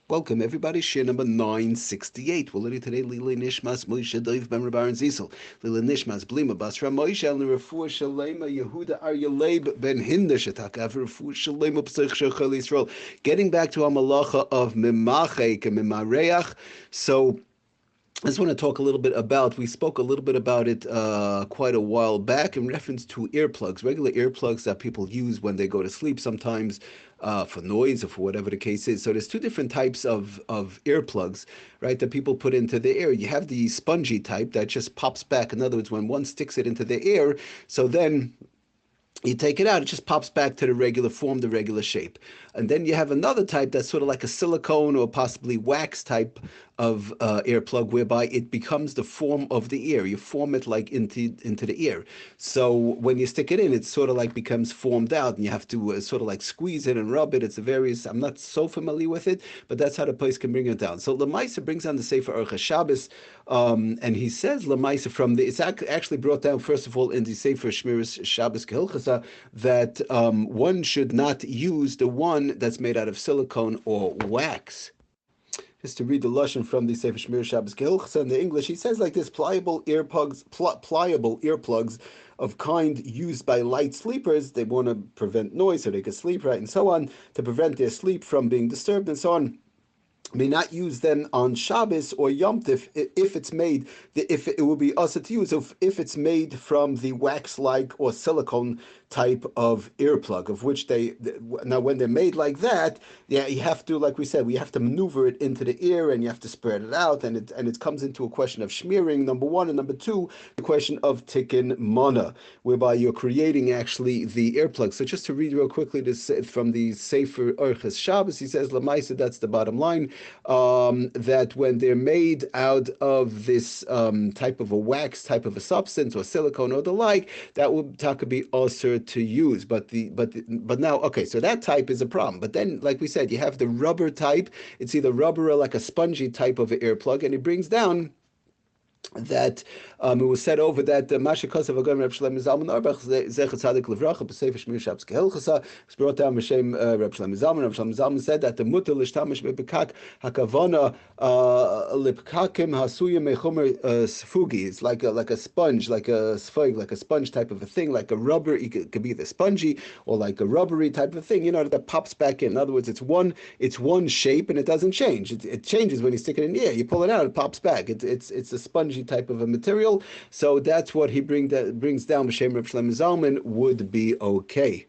Welcome everybody, share number 968. We're learning today Lila Nishmas Moshe Dov Ben Rabar and Zisel. Lila Nishmas Blima Basra Moshe and Refuah Shalema Yehuda Aryaleib Ben Hinder Shetakav Refuah Shalema Pesach Shechel Yisrael. Getting back to our malacha of MEMACHAIK and MEMAREACH. So I just want to talk a little bit about, we spoke a little bit about it quite a while back in reference to earplugs, regular earplugs that people use when they go to sleep sometimes for noise or for whatever the case is. So there's two different types of earplugs, right, that people put into the ear. You have the spongy type that just pops back. In other words, when one sticks it into the ear, so then you take it out, it just pops back to the regular form, the regular shape. And then you have another type that's sort of like a silicone or possibly wax type of earplug, whereby it becomes the form of the ear. You form it like into the ear. So when you stick it in, it sort of like becomes formed out, and you have to sort of like squeeze it and rub it. It's a various, I'm not so familiar with it, but that's how the place can bring it down. So Lamaisa brings down the Sefer HILCHOS Shabbos, and he says Lamaisa from the, it's actually brought down first of all in the Sefer Shmiras Shabbos Kehilchasa that one should not use the one that's made out of silicone or wax. Just to read the lashon from the Sefer Shmiras Shabbos Kehilchasa in the English, he says like this: pliable earplugs of kind used by light sleepers. They want to prevent noise so they can sleep right and so on, to prevent their sleep from being disturbed and so on. May not use them on Shabbos or Yom Tov if it's made, if it will be also to use if it's made from the wax-like or silicone type of earplug, of which now when they're made like that, yeah, you have to, like we said, we have to maneuver it into the ear and you have to spread it out, and it comes into a question of smearing, number one, and number two, the question of tikkun mana, whereby you're creating actually the earplug. So just to read real quickly this from the Sefer HILCHOS Shabbos, he says Lamaisa, that's the bottom line, that when they're made out of this type of a wax, type of a substance, or silicone or the like, that would be also to use. But now, okay, so that type is a problem. But then, like we said, you have the rubber type. It's either rubber or like a spongy type of an earplug, and it brings down that it was said over that Mashikosav Agam Reb Shlomo Zalman Auerbach Zecher Tzadik Levracha B'Sefer Shmiras Shabbos Kehilchasa was brought down B'Shem Reb Shlomo Zalman. Reb Shlomo Zalman said that the mutter l'shtamish b'pekak hakavana lipkakim hasuyim mechumer sfugi. It's like a sponge, like a sfug, like a sponge type of a thing, like a rubber. It could be the spongy or like a rubbery type of thing, that pops back in. In other words, it's one shape and it doesn't change. It changes when you stick it in the air. You pull it out, it pops back. It's a spongy type of a material. So that's what he brings down. B'Shem Reb Shlomo Zalman would be okay.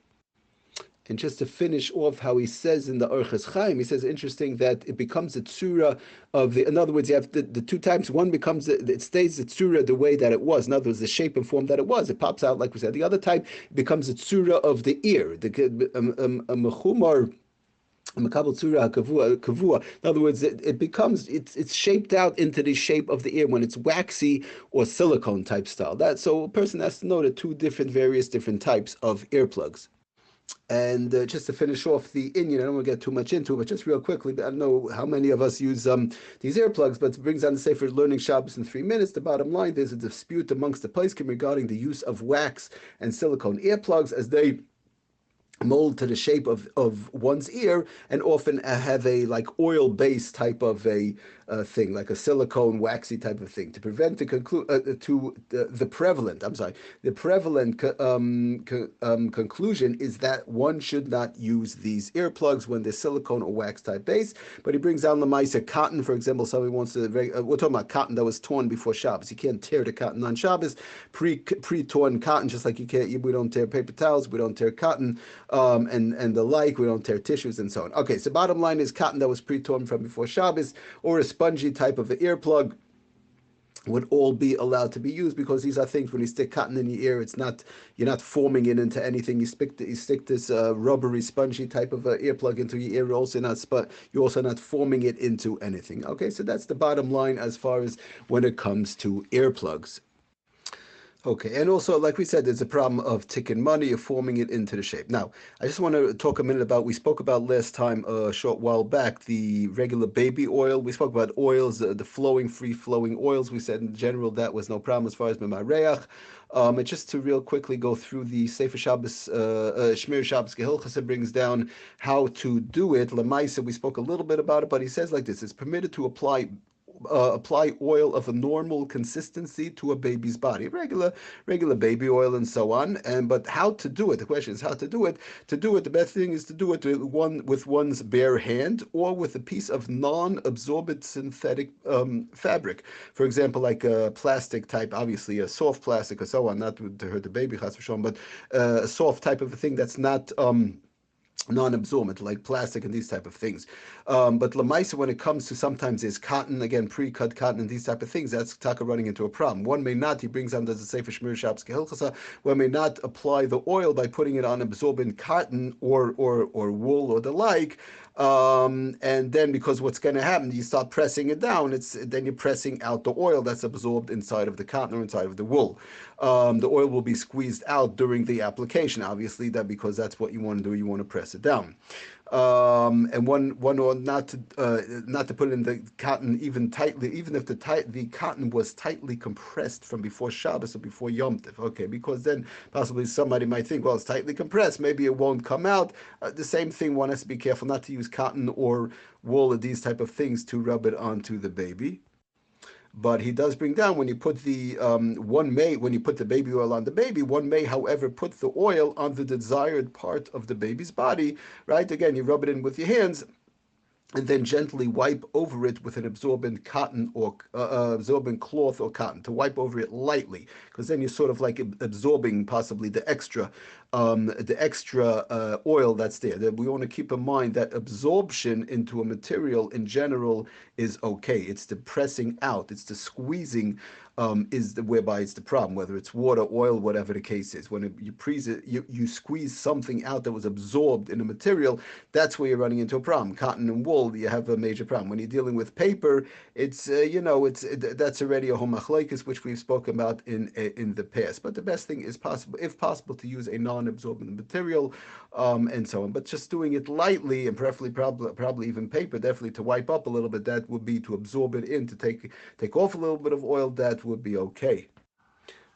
And just to finish off how he says in the Orchos Chaim, he says interesting that it becomes a tzura of the. In other words, you have the two types. One becomes it stays the tzura the way that it was. In other words, the shape and form that it was. It pops out like we said. The other type becomes a tzura of the ear. The mechumar. In other words, it becomes it's shaped out into the shape of the ear when it's waxy or silicone type style. So a person has to know the various different types of earplugs. And just to finish off the Indian, I don't want to get too much into it, but just real quickly, I don't know how many of us use these earplugs, but it brings down the Sefer Learning Shabbos in 3 minutes. The bottom line: there's a dispute amongst the poskim regarding the use of wax and silicone earplugs, as they mold to the shape of one's ear, and often have a like oil-based type of a thing, like a silicone waxy type of thing, to prevent the prevalent conclusion is that one should not use these earplugs when they're silicone or wax type base. But he brings down the Lamaisa cotton, for example. Somebody wants to, we're talking about cotton that was torn before Shabbos. You can't tear the cotton on Shabbos, pre-torn cotton, just like we don't tear paper towels, we don't tear cotton, and the like, we don't tear tissues and so on. Okay, so bottom line is cotton that was pre-torn from before Shabbos, or a spongy type of an earplug, would all be allowed to be used, because these are things, when you stick cotton in your ear, you're not forming it into anything. You stick this rubbery, spongy type of earplug into your ear, you're also not forming it into anything. Okay, so that's the bottom line as far as when it comes to earplugs. Okay, and also, like we said, there's a problem of taking money, of forming it into the shape. Now, I just want to talk a minute about, we spoke about last time, a short while back, the regular baby oil. We spoke about oils, the flowing, free-flowing oils. We said in general that was no problem as far as MEMACHAIK. And just to real quickly go through the Sefer Shabbos, Shmir Shabbos HILCHOS brings down how to do it. Lamaisa, we spoke a little bit about it, but he says like this: it's permitted to apply oil of a normal consistency to a baby's body, regular baby oil and so on. And but how to do it? The question is how to do it. To do it, the best thing is to do it with one's bare hand or with a piece of non-absorbent synthetic fabric. For example, like a plastic type, obviously a soft plastic or so on, not to hurt the baby, chas v'shalom, but a soft type of a thing that's not non-absorbent, like plastic and these type of things. But lamaisa, when it comes to, sometimes there's cotton, again, pre-cut cotton and these type of things, that's taka running into a problem. One may not, he brings on, does the Sefer Shmir Shabbos HILCHOS, one may not apply the oil by putting it on absorbent cotton or wool or the like. And then, because what's going to happen, you start pressing it down, then you're pressing out the oil that's absorbed inside of the cotton or inside of the wool. The oil will be squeezed out during the application, obviously, that because that's what you want to do, you want to press it down. And one or not to put in the cotton even tightly, even if the cotton was tightly compressed from before Shabbos or before Yom Tov. Okay, because then possibly somebody might think, well, it's tightly compressed, maybe it won't come out. The same thing, one has to be careful not to use cotton or wool or these type of things to rub it onto the baby. But he does bring down, when you put the when you put the baby oil on the baby, one may, however, put the oil on the desired part of the baby's body. Right? Again, you rub it in with your hands, and then gently wipe over it with an absorbent cotton or absorbent cloth or cotton, to wipe over it lightly, because then you're sort of like absorbing possibly the extra oil that's there. That we want to keep in mind that absorption into a material in general is okay. It's the pressing out, it's the squeezing, whereby it's the problem, whether it's water, oil, whatever the case is. When you squeeze something out that was absorbed in a material, that's where you're running into a problem. Cotton and wool, you have a major problem. When you're dealing with paper, it's that's already a homachleikis, which we've spoken about in the past. But the best thing is possible, if possible, to use a non-absorbent material, and so on. But just doing it lightly, and preferably probably even paper, definitely to wipe up a little bit. That would be to absorb it in, to take off a little bit of oil. That would be okay.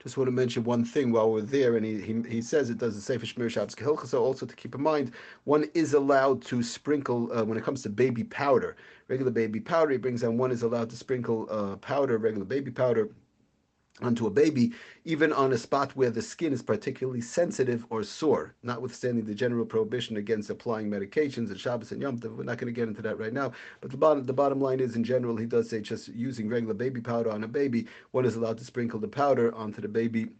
Just want to mention one thing while we're there, and he says it does the Sefer Shmir Shabbos HILCHOS. So also to keep in mind, one is allowed to sprinkle, when it comes to baby powder, regular baby powder. He brings down, one is allowed to sprinkle powder, regular baby powder, onto a baby, even on a spot where the skin is particularly sensitive or sore, notwithstanding the general prohibition against applying medications at Shabbos and Yom Tov. We're not going to get into that right now, but the bottom line is, in general, he does say just using regular baby powder on a baby, one is allowed to sprinkle the powder onto the baby,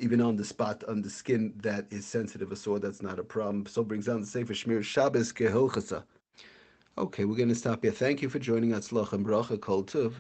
even on the spot on the skin that is sensitive or sore. That's not a problem. So brings down the Sefer Shmir Shabbos HILCHOS. Okay, we're going to stop here. Thank you for joining us. Tzlach and bracha, kol tov.